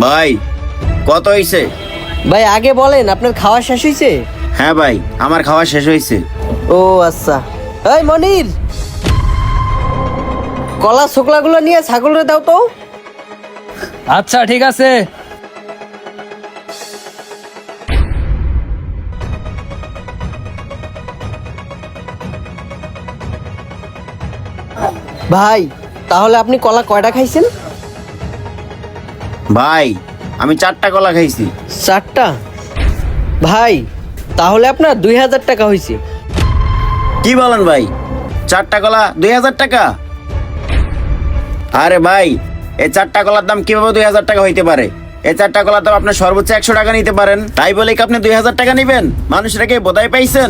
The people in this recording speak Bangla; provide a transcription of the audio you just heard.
ভাই কত হইছে? ভাই আগে বলেন আপনার খাওয়া শেষ হয়েছে? হ্যাঁ ভাই, আমার খাওয়া শেষ হয়েছে। ও আচ্ছা। এই মনির, কলা শুকলাগুলো নিয়ে ছাগলরে দাও তো। আচ্ছা ঠিক আছে। ভাই তাহলে আপনি কলা কয়টা খাইছেন? ভাই আমি 4টা কলা খাইছি। 4টা? ভাই তাহলে আপনার 2000 টাকা হয়েছে। কি বলেন ভাই, 4টা কলা 2000 টাকা? আরে ভাই, এই 4টা কলার দাম কিভাবে 2000 টাকা হইতে পারে? এই 4টা কলার দাম আপনি সর্বোচ্চ 100 টাকা নিতে পারেন, তাই বলে কি আপনি 2000 টাকা নিবেন? মানুষরা কি বোধাই পাইছেন?